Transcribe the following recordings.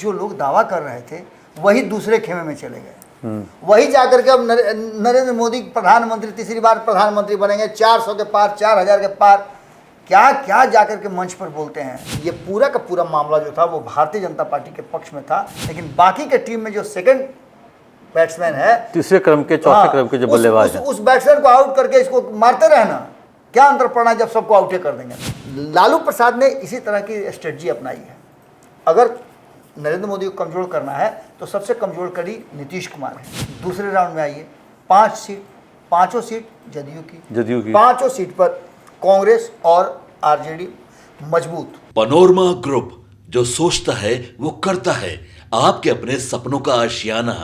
जो लोग दावा कर रहे थे वही दूसरे खेमे में चले गए। वही जाकर के अब नरेंद्र मोदी प्रधानमंत्री, तीसरी बार प्रधानमंत्री बनेंगे, 400 के पार, 4000 के पार, क्या क्या जाकर के मंच पर बोलते हैं। ये पूरा का पूरा मामला जो था वो भारतीय जनता पार्टी के पक्ष में था, लेकिन बाकी के टीम में जो सेकंड बैट्समैन है, तीसरे क्रम के, चौथे क्रम के जो बल्लेबाज हैं, उस बैट्समैन को आउट करके इसको मारते रहना, क्या अंतर पड़ना है जब सबको आउट कर देंगे। लालू प्रसाद ने इसी तरह की स्ट्रेटजी अपनाई है। अगर नरेंद्र मोदी को कमजोर करना है तो सबसे कमजोर कड़ी नीतीश कुमार है। दूसरे राउंड में आइए, 5 सीट, पांचों सीट जदयू की, पांचों सीट पर कांग्रेस और आरजेडी मजबूत। पनोरमा ग्रुप, जो सोचता है वो करता है, आपके अपने सपनों का आशियाना।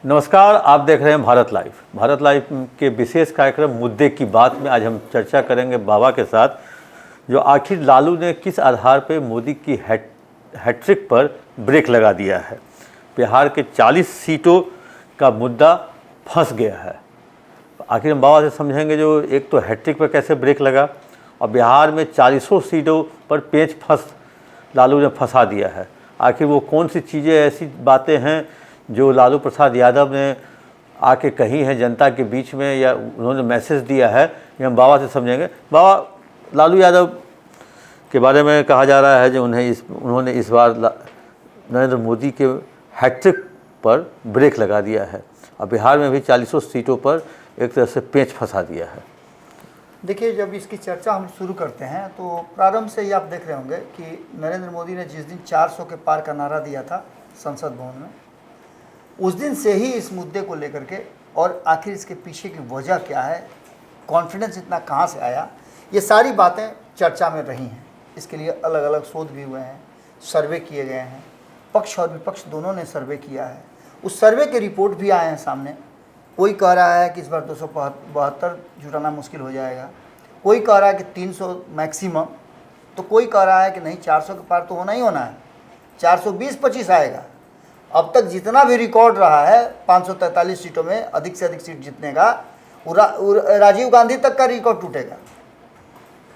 नमस्कार, आप देख रहे हैं भारत लाइव। भारत लाइव के विशेष कार्यक्रम मुद्दे की बात में आज हम चर्चा करेंगे बाबा के साथ, जो आखिर लालू ने किस आधार पर मोदी की हैट्रिक पर ब्रेक लगा दिया है। बिहार के 40 सीटों का मुद्दा फंस गया है। आखिर हम बाबा से समझेंगे जो एक तो हैट्रिक पर कैसे ब्रेक लगा और बिहार में 40 सीटों पर पेच फंस लालू ने फंसा दिया है। आखिर वो कौन सी चीज़ें, ऐसी बातें हैं जो लालू प्रसाद यादव ने आके कही हैं जनता के बीच में, या उन्होंने मैसेज दिया है, ये हम बाबा से समझेंगे। बाबा, लालू यादव के बारे में कहा जा रहा है जो उन्होंने इस बार नरेंद्र मोदी के हैट्रिक पर ब्रेक लगा दिया है और बिहार में भी 40 सीटों पर एक तरह से पेच फंसा दिया है। देखिए, जब इसकी चर्चा हम शुरू करते हैं तो प्रारंभ से ही आप देख रहे होंगे कि नरेंद्र मोदी ने जिस दिन 400 के पार का नारा दिया था संसद भवन में, उस दिन से ही इस मुद्दे को लेकर के और आखिर इसके पीछे की वजह क्या है, कॉन्फिडेंस इतना कहाँ से आया, ये सारी बातें चर्चा में रही हैं। इसके लिए अलग अलग शोध भी हुए हैं, सर्वे किए गए हैं, पक्ष और विपक्ष दोनों ने सर्वे किया है। उस सर्वे के रिपोर्ट भी आए हैं सामने। कोई कह रहा है कि इस बार 272 जुटाना मुश्किल हो जाएगा, कोई कह रहा है कि 300 मैक्सिमम, तो कोई कह रहा है कि नहीं 400 के पार तो होना ही होना है, 420-25 आएगा। अब तक जितना भी रिकॉर्ड रहा है 543 सीटों में अधिक से अधिक सीट जीतने का, राजीव गांधी तक का रिकॉर्ड टूटेगा।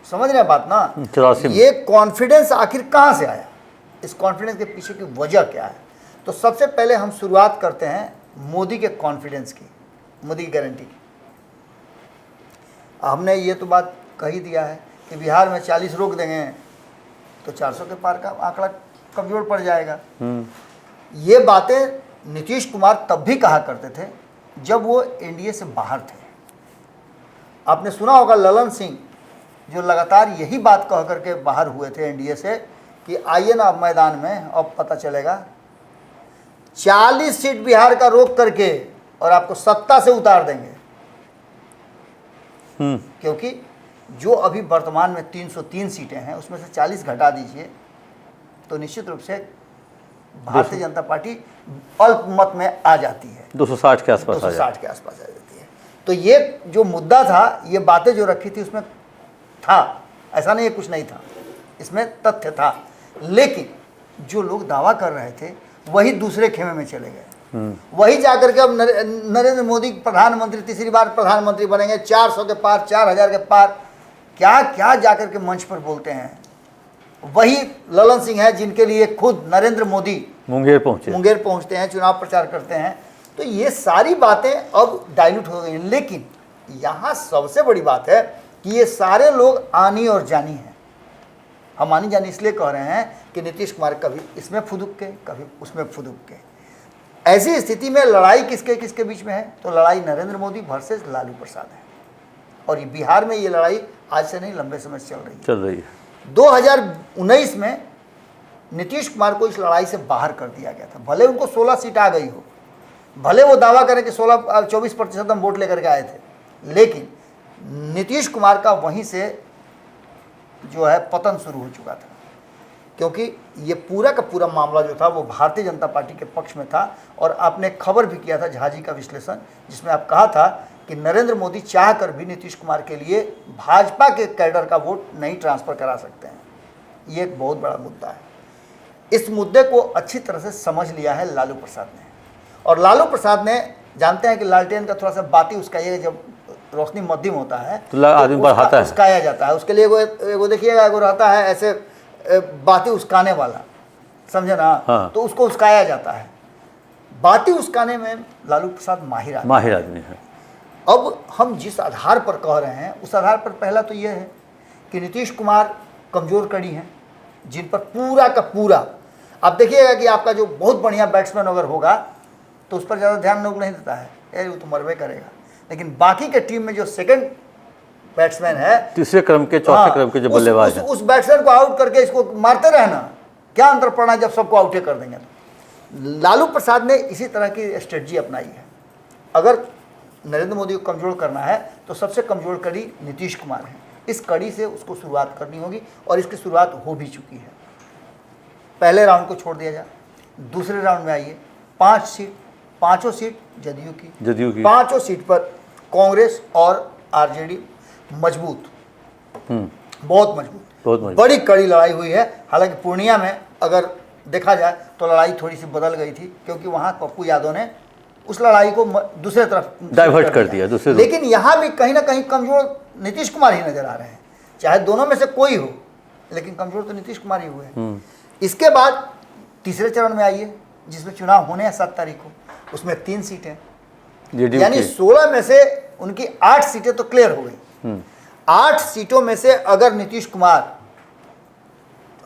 समझ रहे हैं बात ना। ये कॉन्फिडेंस आखिर कहाँ से आया, इस कॉन्फिडेंस के पीछे की वजह क्या है। तो सबसे पहले हम शुरुआत करते हैं मोदी के कॉन्फिडेंस की, मोदी की गारंटी की। हमने ये तो बात कही दिया है कि बिहार में 40 रोक देंगे तो 400 के पार का आंकड़ा कमजोर पड़ जाएगा। ये बातें नीतीश कुमार तब भी कहा करते थे जब वो एनडीए से बाहर थे। आपने सुना होगा ललन सिंह जो लगातार यही बात कह करके बाहर हुए थे एनडीए से कि आइए ना अब मैदान में, अब पता चलेगा। 40 सीट बिहार का रोक करके और आपको सत्ता से उतार देंगे। क्योंकि जो अभी वर्तमान में 303 सीटें हैं उसमें से 40 घटा दीजिए तो निश्चित रूप से भारतीय जनता पार्टी अल्पमत में आ जाती है, 260 के आसपास, 260 के आसपास आ जाती है। तो ये जो मुद्दा था, ये बातें जो रखी थी उसमें था, ऐसा नहीं है कुछ नहीं था, इसमें तथ्य था। लेकिन जो लोग दावा कर रहे थे वही दूसरे खेमे में चले गए। वही जाकर के अब नरेंद्र मोदी प्रधानमंत्री, तीसरी बार प्रधानमंत्री बनेंगे, 400 के पार, 4000 के पार, क्या क्या जाकर के मंच पर बोलते हैं। वही ललन सिंह है जिनके लिए खुद नरेंद्र मोदी मुंगेर पहुंचते हैं, चुनाव प्रचार करते हैं। तो ये सारी बातें अब डाइल्यूट हो गई हैं। लेकिन यहाँ सबसे बड़ी बात है कि ये सारे लोग आनी और जानी हैं। हम आनी जानी इसलिए कह रहे हैं कि नीतीश कुमार कभी इसमें फुदुक के, कभी उसमें फुदुक के। ऐसी स्थिति में लड़ाई किसके किसके बीच में है, तो लड़ाई नरेंद्र मोदी वर्सेस लालू प्रसाद है। और बिहार में ये लड़ाई आज से नहीं, लंबे समय से चल रही है। 2019 में नीतीश कुमार को इस लड़ाई से बाहर कर दिया गया था। भले उनको 16 सीट आ गई हो, भले वो दावा करें कि 24% हम वोट लेकर के आए थे, लेकिन नीतीश कुमार का वहीं से जो है पतन शुरू हो चुका था। क्योंकि ये पूरा का पूरा मामला जो था वो भारतीय जनता पार्टी के पक्ष में था। और आपने खबर भी किया था झाजी का विश्लेषण, जिसमें आप कहा था कि नरेंद्र मोदी चाह कर भी नीतीश कुमार के लिए भाजपा के कैडर का वोट नहीं ट्रांसफ़र करा सकते हैं। ये एक बहुत बड़ा मुद्दा है। इस मुद्दे को अच्छी तरह से समझ लिया है लालू प्रसाद ने। और लालू प्रसाद ने, जानते हैं कि लालटेन का थोड़ा सा बाती उसकाइए, जब रोशनी मध्यम होता है तो आदमी बढ़ाता है, उसकाया जाता है। उसके लिए वो देखिएगा, वो रहता है ऐसे बातें उस्काने वाला, समझे ना। हाँ। तो उसको उस्काया जाता है। बातें उस्काने में लालू प्रसाद माहिर आदमी। माहिर आदमी है। अब हम जिस आधार पर कह रहे हैं उस आधार पर पहला तो यह है कि नीतीश कुमार कमज़ोर कड़ी हैं, जिन पर पूरा का पूरा आप देखिएगा कि आपका जो बहुत बढ़िया बैट्समैन अगर होगा तो उस पर ज़्यादा ध्यान लोग नहीं देता है, यार वो तो मरवे करेगा। लेकिन बाकी के टीम में जो सेकंड बैट्समैन है, तीसरे क्रम के, चौथे क्रम के जो बल्लेबाज हैं, उस बैट्समैन को आउट करके इसको मारते रहना, क्या अंतर पड़ना जब सबको आउटे कर देंगे। तो लालू प्रसाद ने इसी तरह की स्ट्रेटजी अपनाई है। अगर नरेंद्र मोदी को कमज़ोर करना है तो सबसे कमज़ोर कड़ी नीतीश कुमार है। इस कड़ी से उसको शुरुआत करनी होगी और इसकी शुरुआत हो भी चुकी है। पहले राउंड को छोड़ दिया जाए, दूसरे राउंड में आइए, 5 सीट, पांचों सीट जदयू की, पांचों सीट पर कांग्रेस और आरजेडी मजबूत, बहुत मजबूत, बड़ी कड़ी लड़ाई हुई है। हालांकि पूर्णिया में अगर देखा जाए तो लड़ाई थोड़ी सी बदल गई थी, क्योंकि वहां पप्पू यादव ने उस लड़ाई को दूसरे तरफ डाइवर्ट कर दिया दूसरे। लेकिन यहाँ भी कहीं ना कहीं कमजोर नीतीश कुमार ही नजर आ रहे हैं, चाहे दोनों में से कोई हो, लेकिन कमजोर तो नीतीश कुमार ही हुए। इसके बाद तीसरे चरण में आइए, जिसमें चुनाव होने हैं 7 तारीख को, उसमें 3 सीटें, यानी 16 में से उनकी 8 सीटें तो क्लियर हो गई। 8 सीटों में से अगर नीतीश कुमार,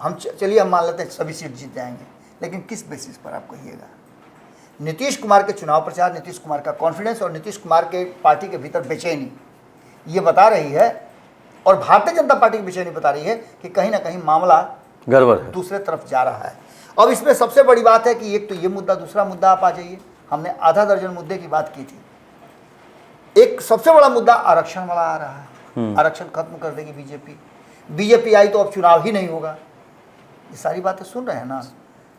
हम चलिए हम मान लेते हैं सभी सीट जीत जाएंगे, लेकिन किस बेसिस पर आप कहिएगा? नीतीश कुमार के चुनाव प्रचार, नीतीश कुमार का कॉन्फिडेंस और नीतीश कुमार के पार्टी के भीतर बेचैनी ये बता रही है, और भारतीय जनता पार्टी की बेचैनी बता रही है कि कहीं ना कहीं मामला गड़बड़ है, दूसरे तरफ जा रहा है। अब इसमें सबसे बड़ी बात है कि एक तो ये मुद्दा, दूसरा मुद्दा आप आ जाइए, हमने आधा दर्जन मुद्दे की बात की थी। एक सबसे बड़ा मुद्दा आरक्षण वाला आ रहा है। आरक्षण खत्म कर देगी बीजेपी आई तो अब चुनाव ही नहीं होगा। ये सारी बातें सुन रहे हैं ना।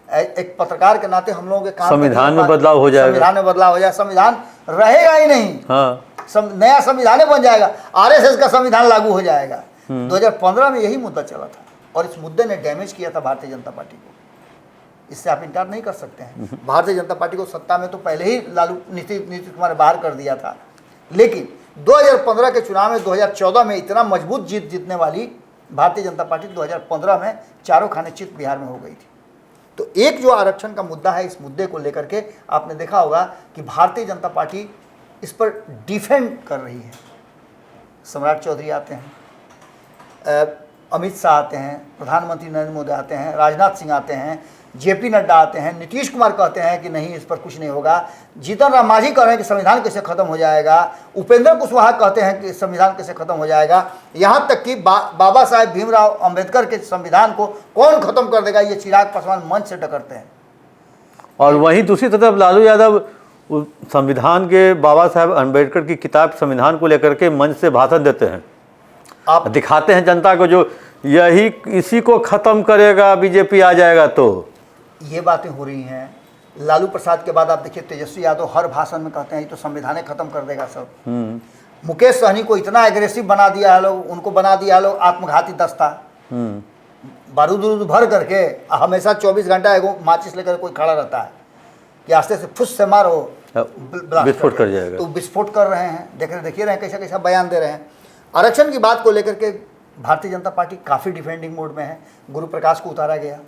एक पत्रकार के नाते हम लोगों के काम, संविधान में बदलाव हो जाएगा, संविधान में बदलाव हो जाए, संविधान रहेगा ही नहीं। हाँ, नया संविधान बन जाएगा, आरएसएस का संविधान लागू हो जाएगा। 2015 में यही मुद्दा चला था और इस मुद्दे ने डैमेज किया था भारतीय जनता पार्टी को। इससे आप इनकार नहीं कर सकते हैं। भारतीय जनता पार्टी को सत्ता में तो पहले ही नीतीश कुमार ने बाहर कर दिया था, लेकिन 2015 के चुनाव में 2014 में इतना मजबूत जीतने वाली भारतीय जनता पार्टी 2015 में चारों खाने चित बिहार में हो गई थी। तो एक जो आरक्षण का मुद्दा है, इस मुद्दे को लेकर के आपने देखा होगा कि भारतीय जनता पार्टी इस पर डिफेंड कर रही है। सम्राट चौधरी आते हैं, अमित शाह आते हैं, प्रधानमंत्री नरेंद्र मोदी आते हैं, राजनाथ सिंह आते हैं, जेपी नड्डा आते हैं, नीतीश कुमार कहते हैं कि नहीं इस पर कुछ नहीं होगा, जीतन राम मांझी कह रहे हैं कि संविधान कैसे खत्म हो जाएगा, उपेंद्र कुशवाहा कहते हैं कि संविधान कैसे खत्म हो जाएगा, यहाँ तक कि बाबा साहेब भीमराव अंबेडकर के संविधान को कौन खत्म कर देगा, ये चिराग पासवान मंच से डकरते हैं। और वहीं दूसरी तरफ लालू यादव संविधान के, बाबा साहेब अंबेडकर की किताब संविधान को लेकर के मंच से भाषण देते हैं, आप दिखाते हैं जनता को जो यही इसी को खत्म करेगा बीजेपी आ जाएगा। तो ये बातें हो रही हैं। लालू प्रसाद के बाद आप देखिए तेजस्वी यादव हर भाषण में कहते हैं ये तो संविधान खत्म कर देगा सब। मुकेश सहनी को इतना एग्रेसिव बना दिया है लोग, उनको बना दिया है लोग आत्मघाती दस्ता, बारूद भर करके हमेशा 24 घंटा एगो माचिस लेकर कोई खड़ा रहता है कि आस्ते से फुस से मारो विस्फोट कर जाएगा। तो विस्फोट कर रहे हैं, देखिए रहे हैं कैसा कैसा बयान दे रहे हैं। आरक्षण की बात को लेकर के भारतीय जनता पार्टी काफ़ी डिफेंडिंग मोड में है। गुरु प्रकाश को उतारा गया,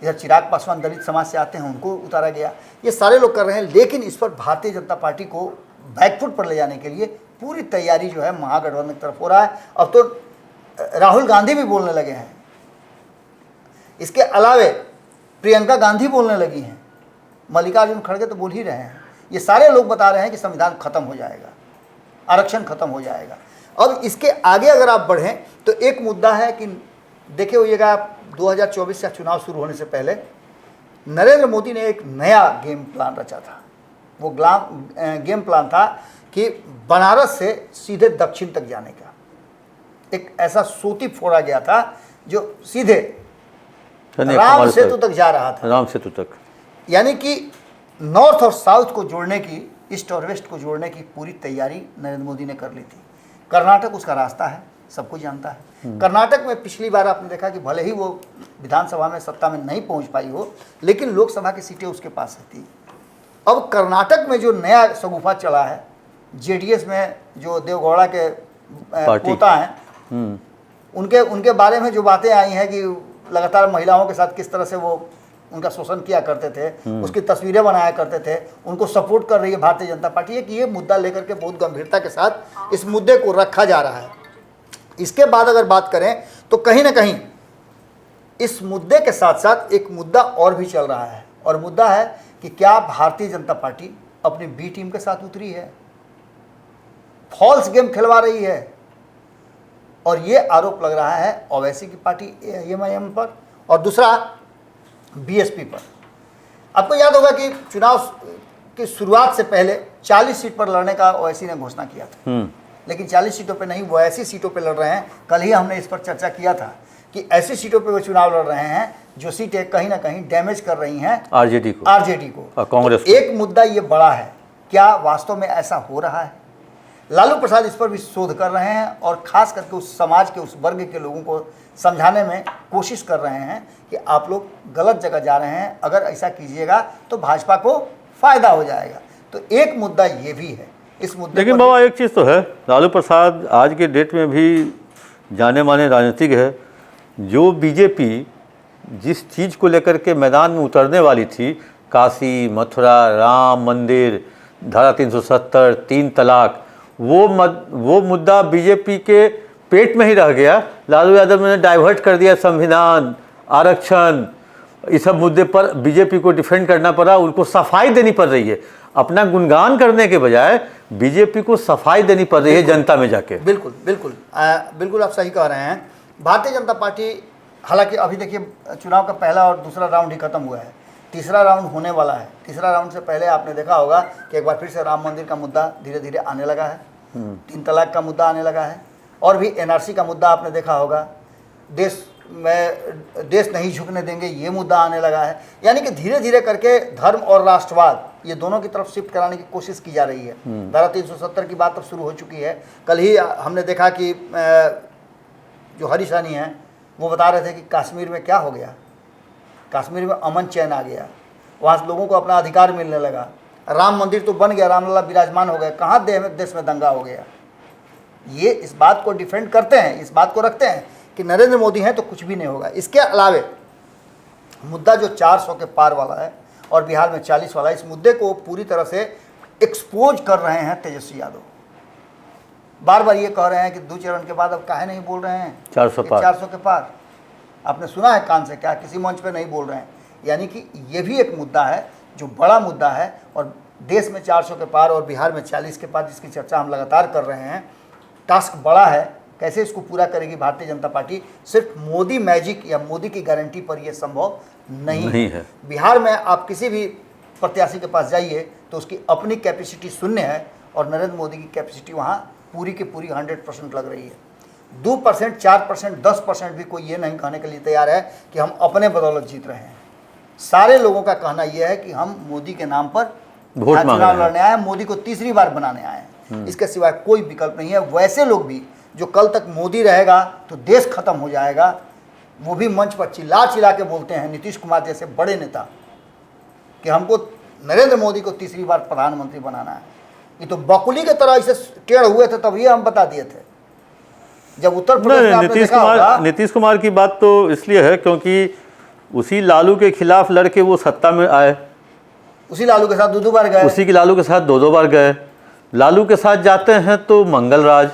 इधर चिराग पासवान दलित समाज से आते हैं उनको उतारा गया, ये सारे लोग कर रहे हैं। लेकिन इस पर भारतीय जनता पार्टी को बैकफुट पर ले जाने के लिए पूरी तैयारी जो है महागठबंधन की तरफ हो रहा है। अब तो राहुल गांधी भी बोलने लगे हैं, इसके अलावे प्रियंका गांधी बोलने लगी हैं, मल्लिकार्जुन खड़गे तो बोल ही रहे हैं। ये सारे लोग बता रहे हैं कि संविधान खत्म हो जाएगा, आरक्षण खत्म हो जाएगा। अब इसके आगे अगर आप बढ़ें तो एक मुद्दा है कि देखे होइएगा आप 2024 का चुनाव शुरू होने से पहले नरेंद्र मोदी ने एक नया गेम प्लान रचा था। वो गेम प्लान था कि बनारस से सीधे दक्षिण तक जाने का एक ऐसा सूती फोड़ा गया था जो सीधे राम सेतु तक जा रहा था, राम सेतु तक, यानी कि नॉर्थ और साउथ को जोड़ने की, ईस्ट और वेस्ट को जोड़ने की पूरी तैयारी नरेंद्र मोदी ने कर ली थी। कर्नाटक उसका रास्ता है, सब कुछ जानता है। कर्नाटक में पिछली बार आपने देखा कि भले ही वो विधानसभा में सत्ता में नहीं पहुंच पाई हो, लेकिन लोकसभा की सीटें उसके पास थी। अब कर्नाटक में जो नया शगुफा चला है, जेडीएस में जो देवगौड़ा के पोता हैं, उनके बारे में जो बातें आई हैं कि लगातार महिलाओं के साथ किस तरह से वो उनका शोषण किया करते थे, उसकी तस्वीरें बनाया करते थे, उनको सपोर्ट कर रही है भारतीय जनता पार्टी। कि ये मुद्दा लेकर के बहुत गंभीरता के साथ इस मुद्दे को रखा जा रहा है। इसके बाद अगर बात करें तो कहीं ना कहीं इस मुद्दे के साथ साथ एक मुद्दा और भी चल रहा है, और मुद्दा है कि क्या भारतीय जनता पार्टी अपनी बी टीम के साथ उतरी है, फॉल्स गेम खिलवा रही है। और ये आरोप लग रहा है ओवैसी की पार्टी एएमआईएम पर और दूसरा बीएसपी पर। आपको याद होगा कि चुनाव की शुरुआत से पहले 40 सीट पर लड़ने का ओवैसी ने घोषणा किया था, लेकिन 40 सीटों पे नहीं, वो ऐसी सीटों पे लड़ रहे हैं। कल ही हमने इस पर चर्चा किया था कि ऐसी सीटों पे वो चुनाव लड़ रहे हैं जो सीटें कहीं ना कहीं डैमेज कर रही हैं आरजेडी को और कांग्रेस को। एक मुद्दा ये बड़ा है, क्या वास्तव में ऐसा हो रहा है? लालू प्रसाद इस पर भी शोध कर रहे हैं और खास करके उस समाज के उस वर्ग के लोगों को समझाने में कोशिश कर रहे हैं कि आप लोग गलत जगह जा रहे हैं, अगर ऐसा कीजिएगा तो भाजपा को फायदा हो जाएगा। तो एक मुद्दा ये भी है इस मुद्दे। लेकिन बाबा एक चीज़ तो है, लालू प्रसाद आज के डेट में भी जाने माने राजनीतिक है। जो बीजेपी जिस चीज़ को लेकर के मैदान में उतरने वाली थी, काशी मथुरा राम मंदिर, धारा 370, 3 तलाक, वो मुद्दा बीजेपी के पेट में ही रह गया। लालू यादव ने डाइवर्ट कर दिया संविधान, आरक्षण, इस सब मुद्दे पर बीजेपी को डिफेंड करना पड़ा, उनको सफाई देनी पड़ रही है। अपना गुणगान करने के बजाय बीजेपी को सफाई देनी पड़ रही है जनता में जाके। बिल्कुल बिल्कुल बिल्कुल आप सही कह रहे हैं। भारतीय जनता पार्टी, हालांकि अभी देखिए चुनाव का पहला और दूसरा राउंड ही खत्म हुआ है, तीसरा राउंड होने वाला है। तीसरा राउंड से पहले आपने देखा होगा कि एक बार फिर से राम मंदिर का मुद्दा धीरे धीरे आने लगा है, 3 तलाक का मुद्दा आने लगा है, और भी एनआरसी का मुद्दा आपने देखा होगा, देश नहीं झुकने देंगे ये मुद्दा आने लगा है। यानी कि धीरे धीरे करके धर्म और राष्ट्रवाद ये दोनों की तरफ शिफ्ट कराने की कोशिश की जा रही है। धारा 370 की बात अब शुरू हो चुकी है। कल ही हमने देखा कि जो हरीश रानी हैं वो बता रहे थे कि कश्मीर में क्या हो गया, कश्मीर में अमन चैन आ गया, वहाँ लोगों को अपना अधिकार मिलने लगा, राम मंदिर तो बन गया, रामलला विराजमान हो गए, कहाँ देश में दंगा हो गया। ये इस बात को डिफेंड करते हैं, इस बात को रखते हैं कि नरेंद्र मोदी हैं तो कुछ भी नहीं होगा। इसके अलावे मुद्दा जो 400 के पार वाला है और बिहार में 40 वाला, इस मुद्दे को पूरी तरह से एक्सपोज कर रहे हैं तेजस्वी यादव। बार बार ये कह रहे हैं कि 2 चरण के बाद अब काहे नहीं बोल रहे हैं 400 के पार। आपने सुना है कान से क्या? किसी मंच पे नहीं बोल रहे हैं। यानी कि ये भी एक मुद्दा है जो बड़ा मुद्दा है, और देश में 400 के पार और बिहार में 40 के पार, जिसकी चर्चा हम लगातार कर रहे हैं। टास्क बड़ा है, कैसे इसको पूरा करेगी भारतीय जनता पार्टी? सिर्फ मोदी मैजिक या मोदी की गारंटी पर यह संभव नहीं है। बिहार में आप किसी भी प्रत्याशी के पास जाइए तो उसकी अपनी कैपेसिटी शून्य है, और नरेंद्र मोदी की कैपेसिटी वहाँ पूरी की पूरी 100% लग रही है। 2%, 4%, 10% भी कोई ये नहीं कहने के लिए तैयार है कि हम अपने बदौलत जीत रहे हैं। सारे लोगों का कहना यह है कि हम मोदी के नाम पर चुनाव लड़ने आए, मोदी को तीसरी बार बनाने आए हैं, इसके सिवाय कोई विकल्प नहीं है। वैसे लोग भी जो कल तक मोदी रहेगा तो देश खत्म हो जाएगा, वो भी मंच पर चिल्ला चिल्ला के बोलते हैं, नीतीश कुमार जैसे बड़े नेता, कि हमको नरेंद्र मोदी को तीसरी बार प्रधानमंत्री बनाना है। ये तो बकुली की तरह ऐसे टेढ़ हुए थे, तब ये हम बता दिए थे जब उत्तर प्रदेश में नीतीश कुमार की बात तो इसलिए है क्योंकि उसी लालू के खिलाफ लड़के वो सत्ता में आए, उसी लालू के साथ 2 बार गए, उसी के लालू के साथ 2 बार गए। लालू के साथ जाते हैं तो मंगल राज,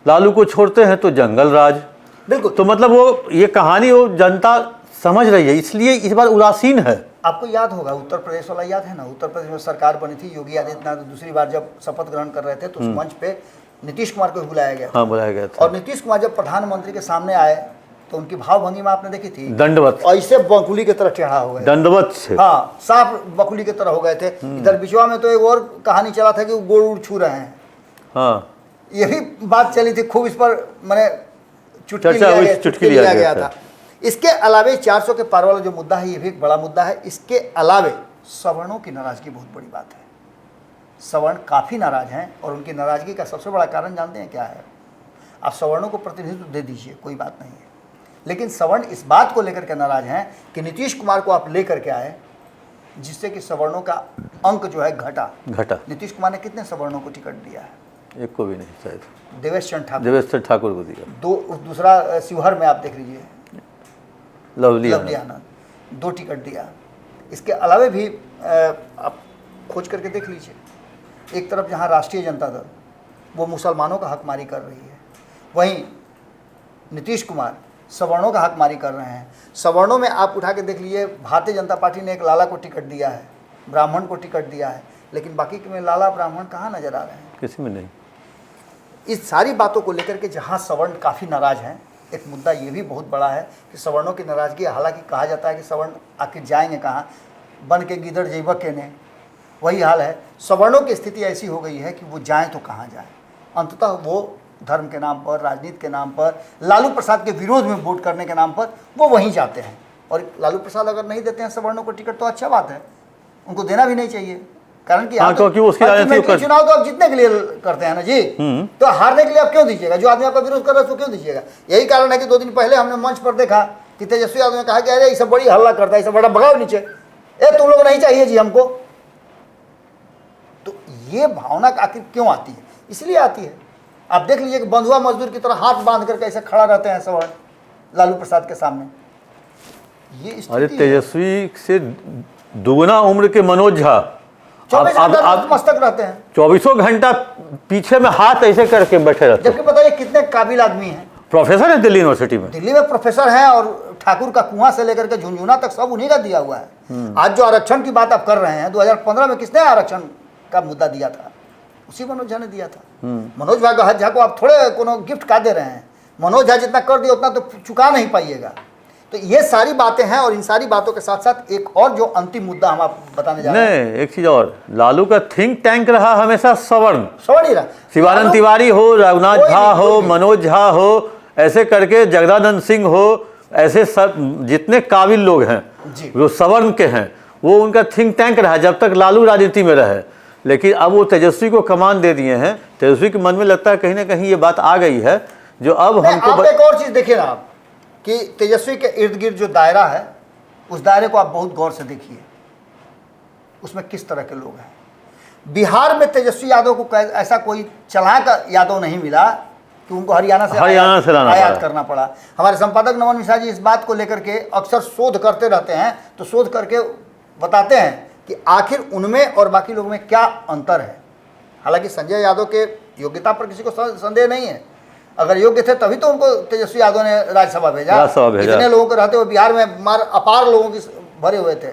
लालू को छोड़ते हैं तो जंगल राज। बिल्कुल। तो मतलब वो ये कहानी वो जनता समझ रही है, इसलिए इस बार उदासीन है। आपको याद होगा उत्तर प्रदेश वाला, याद है ना? उत्तर प्रदेश में सरकार बनी थी, योगी आदित्यनाथ दूसरी बार जब शपथ ग्रहण कर रहे थे तो उस मंच पे नीतीश कुमार को बुलाया गया था। हाँ, बुलाया गया था। और नीतीश कुमार जब प्रधानमंत्री के सामने आए तो उनकी भावभंगी में आपने देखी थी, दंडवत, ऐसे बकुली की तरह टेढ़ा हो गए, दंडवत से, हाँ साफ बकुली की तरह हो गए थे। इधर बिचवा में तो एक और कहानी चला था कि वो गोड़ उड़ छू रहे हैं। हाँ, ये भी बात चली थी खूब, इस पर मैंने चुटकी लिया गया था। इसके अलावे 400 के पार वाला जो मुद्दा है ये भी एक बड़ा मुद्दा है। इसके अलावे सवर्णों की नाराजगी बहुत बड़ी बात है। सवर्ण काफ़ी नाराज हैं, और उनकी नाराजगी का सबसे बड़ा कारण जानते हैं क्या है? आप सवर्णों को प्रतिनिधित्व दे दीजिए, कोई बात नहीं है, लेकिन सवर्ण इस बात को लेकर के नाराज हैं कि नीतीश कुमार को आप लेकर के आए, जिससे कि सवर्णों का अंक जो है घटा। नीतीश कुमार ने कितने सवर्णों को टिकट दिया है? एक को भी नहीं, शायद देवेश चंद ठाकुर को दिया। दूसरा शिवहर में आप देख लीजिए, लवली आनंद 2 टिकट दिया। इसके अलावा भी आप खोज करके देख लीजिए, एक तरफ जहाँ राष्ट्रीय जनता दल वो मुसलमानों का हकमारी कर रही है, वहीं नीतीश कुमार सवर्णों का हकमारी कर रहे हैं। सवर्णों में आप उठा के देख लीजिए, भारतीय जनता पार्टी ने एक लाला को टिकट दिया है, ब्राह्मण को टिकट दिया है, लेकिन बाकी में लाला ब्राह्मण कहाँ नजर आ रहे हैं? किसी में नहीं। इस सारी बातों को लेकर के जहाँ सवर्ण काफ़ी नाराज हैं, एक मुद्दा ये भी बहुत बड़ा है कि सवर्णों की नाराज़गी, हालांकि कहा जाता है कि सवर्ण आखिर जाएंगे कहाँ, बन के गिदड़ जैबक के ने, वही हाल है। सवर्णों की स्थिति ऐसी हो गई है कि वो जाएं तो कहाँ जाएं, अंततः वो धर्म के नाम पर, राजनीति के नाम पर, लालू प्रसाद के विरोध में वोट करने के नाम पर वो वहीं जाते हैं। और लालू प्रसाद अगर नहीं देते हैं सवर्णों को टिकट तो अच्छा बात है, उनको देना भी नहीं चाहिए, कारण कि क्योंकि उसकी चुनाव तो आप जीतने के लिए करते हैं ना जी, तो हारने के लिए आप क्यों दीजिएगा? जो आदमी आपका विरोध कर रहा है उसको क्यों दीजिएगा? यही कारण है कि 2 दिन पहले हमने मंच पर देखा कि तेजस्वी यादव ने कहा कि अरे ये सब बड़ी हल्ला करता है, ये सब बड़ा भगाओ नीचे, तुम लोग नहीं चाहिए जी हमको। तो ये भावना आखिर क्यों आती है? इसलिए आती है, आप देख लीजिए कि बंधुआ मजदूर की तरह हाथ बांध करके ऐसे खड़ा रहते हैं सवर्ण लालू प्रसाद के सामने। ये अरे तेजस्वी से दुगना उम्र के मनोज झा 24 घंटा मस्तक रहते हैं, 24 घंटा पीछे में हाथ ऐसे करके बैठे रहते हैं। जबकि बताइए कितने काबिल आदमी हैं, प्रोफेसर है दिल्ली यूनिवर्सिटी में, दिल्ली में प्रोफेसर हैं, और ठाकुर का कुआं से लेकर के झुंझुना तक सब उन्हीं का दिया हुआ है। आज जो आरक्षण की बात आप कर रहे हैं, 2015 में किसने आरक्षण का मुद्दा दिया था? उसी मनोज झा ने दिया था। मनोज झा को आप थोड़े कोनो गिफ्ट का दे रहे हैं, मनोज झा जितना कर दिया उतना तो चुका नहीं पाइएगा। तो ये सारी बातें हैं, और इन सारी बातों के साथ साथ एक और जो अंतिम मुद्दा हम आप बताने जा रहे हैं, नहीं एक चीज और, लालू का थिंक टैंक रहा हमेशा सवर्ण ही रहा। शिवानंद तिवारी हो, रघुनाथ झा हो, मनोज झा हो, ऐसे करके जगदानंद सिंह हो, ऐसे सब जितने काबिल लोग हैं जो सवर्ण के हैं, वो उनका थिंक टैंक रहा जब तक लालू राजनीति में रहे। लेकिन अब वो तेजस्वी को कमान दे दिए हैं, तेजस्वी के मन में लगता है कहीं ना कहीं ये बात आ गई है जो अब हमको आप एक और चीज देखिए ना आप, कि तेजस्वी के इर्द गिर्द जो दायरा है, उस दायरे को आप बहुत गौर से देखिए, उसमें किस तरह के लोग हैं। बिहार में तेजस्वी यादव को ऐसा कोई चालाक यादव नहीं मिला कि उनको हरियाणा से आयात करना पड़ा। हमारे संपादक नमन मिश्रा जी इस बात को लेकर के अक्सर शोध करते रहते हैं, तो शोध करके बताते हैं कि आखिर उनमें और बाकी लोगों में क्या अंतर है। हालांकि संजय यादव के योग्यता पर किसी को संदेह नहीं है, अगर योग्य थे तभी तो उनको तेजस्वी यादव ने राज्यसभा भेजा। इतने लोगों के रहते हुए बिहार में मार अपार लोगों की भरे हुए थे,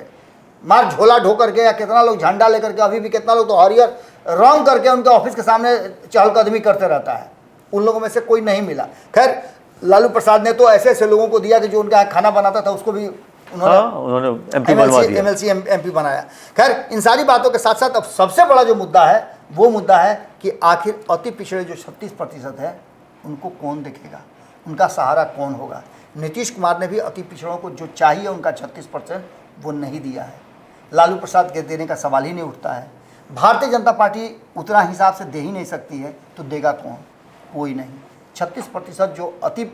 मार झोला ढो करके, या कितना लोग झंडा लेकर के, अभी भी कितना लोग तो हरियर रंग करके उनके ऑफिस के सामने चहलकदमी करते रहता है। उन लोगों में से कोई नहीं मिला। खैर लालू प्रसाद ने तो ऐसे ऐसे लोगों को दिया कि जो उनका खाना बनाता था उसको भी उन्होंने एमएलसी एमपी बनाया। खैर इन सारी बातों के साथ साथ अब सबसे बड़ा जो मुद्दा है वो मुद्दा है कि आखिर अति पिछड़े जो 36% है उनको कौन देखेगा, उनका सहारा कौन होगा। नीतीश कुमार ने भी अति पिछड़ों को जो चाहिए उनका 36% वो नहीं दिया है। लालू प्रसाद के देने का सवाल ही नहीं उठता है। भारतीय जनता पार्टी उतना हिसाब से दे ही नहीं सकती है, तो देगा कौन? कोई नहीं। 36% जो अति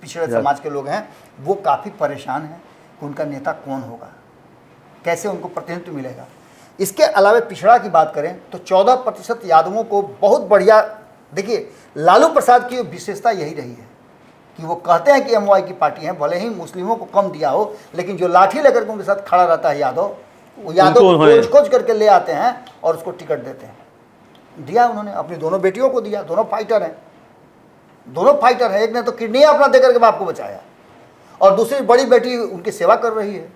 पिछड़े समाज के लोग हैं वो काफ़ी परेशान हैं कि उनका नेता कौन होगा, कैसे उनको प्रतिनिधित्व मिलेगा। इसके अलावा पिछड़ा की बात करें तो 14% यादवों को बहुत बढ़िया, देखिए लालू प्रसाद की विशेषता यही रही है कि वो कहते हैं कि एमवाई की पार्टी है, भले ही मुस्लिमों को कम दिया हो, लेकिन जो लाठी लेकर के उनके साथ खड़ा रहता है यादव, वो यादव खोज खोज करके ले आते हैं और उसको टिकट देते हैं। दिया उन्होंने, अपनी दोनों बेटियों को दिया, दोनों फाइटर हैं, एक ने तो किडनी अपना देकर के बाप को बचाया और दूसरी बड़ी बेटी उनकी सेवा कर रही है।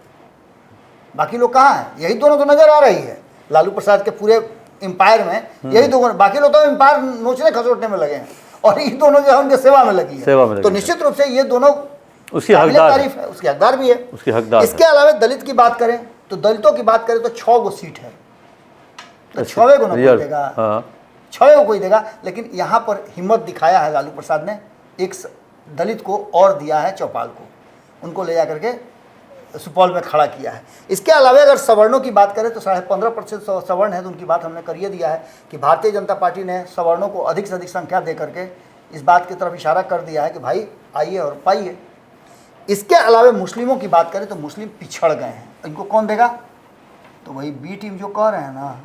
बाकी लोग कहाँ हैं? यही दोनों तो नजर आ रही है लालू प्रसाद के पूरे एम्पायर में, यही दो। बाकी लोग तो एम्पायर नोचने खसोटने में लगे हैं और ये दोनों जो है उनके सेवा में लगी है। तो निश्चित रूप से ये दोनों उसकी हकदार तारीफ है, उसकी हकदार भी है, उसकी हकदार। इसके अलावा दलित की बात करें तो दलितों की बात करें तो 6 गो सीट है, तो 6 को कोई देगा, 6 को कोई देगा। लेकिन यहाँ पर हिम्मत दिखाया है लालू प्रसाद ने, एक दलित को और दिया है, चौपाल को, उनको ले जाकर के सुपौल में खड़ा किया है। इसके अलावा अगर सवर्णों की बात करें तो 15.5% सवर्ण है, तो उनकी बात हमने करिए दिया है कि भारतीय जनता पार्टी ने सवर्णों को अधिक से अधिक संख्या दे करके इस बात की तरफ इशारा कर दिया है कि भाई आइए और पाइए। इसके अलावा मुस्लिमों की बात करें तो मुस्लिम पिछड़ गए हैं, इनको कौन देगा? तो वही बी टीम जो कह रहे हैं ना,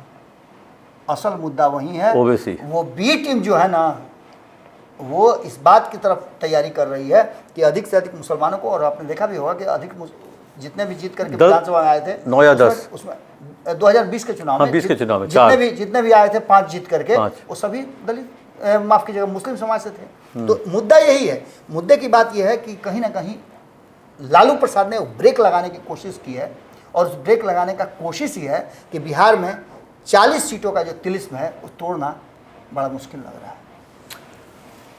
असल मुद्दा वही है। ओबीसी, वो बी टीम जो है ना, वो इस बात की तरफ तैयारी कर रही है कि अधिक से अधिक मुसलमानों को, और आपने देखा भी होगा कि जितने भी जीत करके विधानसभा में आए थे 9 या 10 उसमें 2020 के चुनाव में 20 के चुनाव में जितने भी आए थे 5 जीत करके, वो सभी दलित माफ कीजिएगा मुस्लिम समाज से थे। तो मुद्दा यही है, मुद्दे की बात यह है कि कहीं ना कहीं लालू प्रसाद ने ब्रेक लगाने की कोशिश की है, और उस ब्रेक लगाने का कोशिश ही है कि बिहार में 40 सीटों का जो तिलिस्म है वो तोड़ना बड़ा मुश्किल लग रहा है।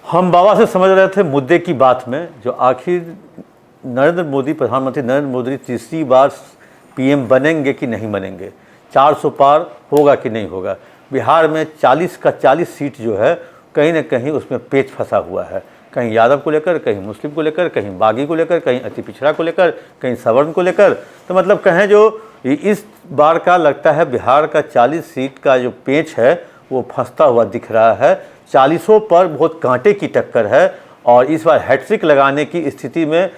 हम बाबा से समझ रहे थे मुद्दे की बात में, जो आखिर नरेंद्र मोदी, प्रधानमंत्री नरेंद्र मोदी तीसरी बार पीएम बनेंगे कि नहीं बनेंगे, 400 पार होगा कि नहीं होगा। बिहार में 40 का 40 सीट जो है कहीं ना कहीं उसमें पेच फंसा हुआ है, कहीं यादव को लेकर, कहीं मुस्लिम को लेकर, कहीं बागी को लेकर, कहीं अति पिछड़ा को लेकर, कहीं सवर्ण को लेकर। तो मतलब कहें जो इस बार का लगता है बिहार का 40 सीट का जो पेच है वो फंसता हुआ दिख रहा है। 40 पर बहुत कांटे की टक्कर है, और इस बार हैट्रिक लगाने की स्थिति में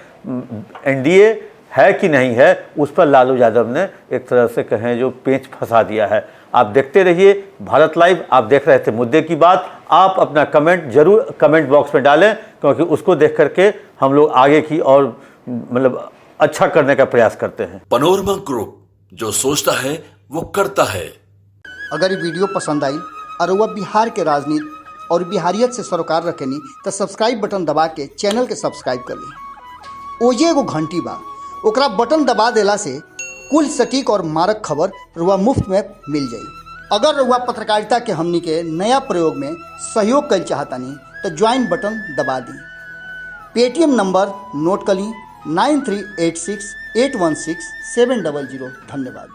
एनडीए है कि नहीं है, उस पर लालू यादव ने एक तरह से कहें जो पेंच फंसा दिया है। आप देखते रहिए भारत लाइव। आप देख रहे थे मुद्दे की बात। आप अपना कमेंट जरूर कमेंट बॉक्स में डालें, क्योंकि उसको देख करके हम लोग आगे की और मतलब अच्छा करने का प्रयास करते हैं। पनोरमा ग्रुप, जो सोचता है वो करता है। अगर ये वीडियो पसंद आई और वह बिहार के राजनीति और बिहारियत से सरोकार रखेनी तो सब्सक्राइब बटन दबा के चैनल के सब्सक्राइब कर ली। ओजे एगो घंटी बा, ओकरा बटन दबा देला से कुल सटीक और मारक खबर रुआ मुफ्त में मिल जाई। अगर रुआ पत्रकारिता के हमनी के नया प्रयोग में सहयोग कर चाहतानी तो ज्वाइन बटन दबा दी। पेटीएम नंबर नोट कर ली 9386816700। धन्यवाद।